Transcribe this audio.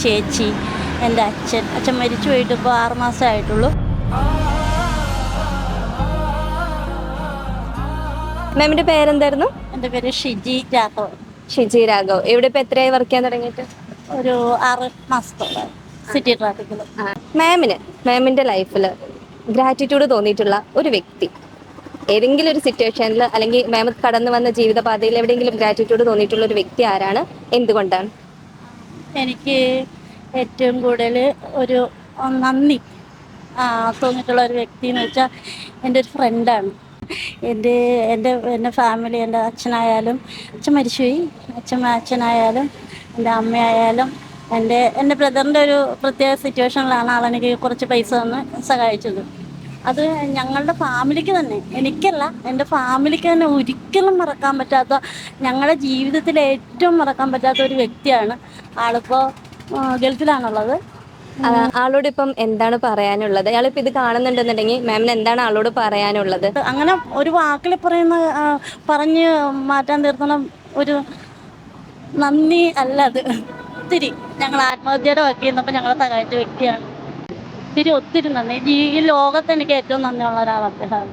ചേച്ചി, എൻ്റെ അച്ഛൻ മരിച്ചു പോയിട്ട് ഇപ്പോൾ 6 മാസമേ ആയിട്ടുള്ളൂ. മാമിന്റെ പേരെന്തായിരുന്നു? എൻ്റെ പേര് ഷിജി രാഘവൻ. ഷിജി രാഘവ്. ഇവിടെ ഇപ്പൊ എത്രയായി വർക്ക് ചെയ്യാൻ തുടങ്ങിയിട്ട്? ഒരു 6 മാസത്തോളം സിറ്റി ട്രാഫിക്കിൽ. മാമിന്റെ ലൈഫിൽ ഗ്രാറ്റിറ്റ്യൂഡ് തോന്നിയിട്ടുള്ള ഒരു വ്യക്തി, ഏതെങ്കിലും ഒരു സിറ്റുവേഷനിൽ അല്ലെങ്കിൽ മാം കടന്നു വന്ന ജീവിതപാതയിൽ എവിടെയെങ്കിലും ഗ്രാറ്റിറ്റ്യൂഡ് തോന്നിയിട്ടുള്ള ഒരു വ്യക്തി ആരാണ്, എന്തുകൊണ്ടാണ്? എനിക്ക് ഏറ്റവും കൂടുതൽ ഒരു നന്ദി തോന്നിയിട്ടുള്ള ഒരു വ്യക്തി എന്ന് വെച്ചാൽ എൻ്റെ ഒരു ഫ്രണ്ടാണ്. എൻ്റെ ഫാമിലി, എൻ്റെ അച്ഛനായാലും, അച്ഛൻ മരിച്ചുപോയി, അച്ഛനായാലും എൻ്റെ അമ്മയായാലും എൻ്റെ ബ്രദറിൻ്റെ ഒരു പ്രത്യേക സിറ്റുവേഷനിലാണ് ആളെനിക്ക് കുറച്ച് പൈസ തന്ന് സഹായിച്ചത്. അത് ഞങ്ങളുടെ ഫാമിലിക്ക് തന്നെ, എനിക്കല്ല, എൻ്റെ ഫാമിലിക്ക് തന്നെ ഒരിക്കലും മറക്കാൻ പറ്റാത്ത, ഞങ്ങളുടെ ജീവിതത്തിൽ ഏറ്റവും മറക്കാൻ പറ്റാത്ത ഒരു വ്യക്തിയാണ്. ആളിപ്പോൾ ഗൾഫിലാണുള്ളത്. ആളോട് ഇപ്പം എന്താണ് പറയാനുള്ളത്? അയാളിപ്പോ ഇത് കാണുന്നുണ്ടെന്നുണ്ടെങ്കിൽ മാമിന് എന്താണ് ആളോട് പറയാനുള്ളത്? അങ്ങനെ ഒരു വാക്കിൽ പറഞ്ഞ് മാറ്റാൻ തീർത്തുള്ള ഒരു നന്ദി അല്ല അത്. ഒത്തിരി ഞങ്ങൾ ആത്മഹത്യയുടെ വർക്ക് ചെയ്യുന്നപ്പോൾ ഞങ്ങളെ സഹായിച്ച വ്യക്തിയാണ്. ഒത്തിരി നന്ദി. ഈ ലോകത്ത് എനിക്ക് ഏറ്റവും നന്ദിയുള്ള ഒരാളാണ് അദ്ദേഹം.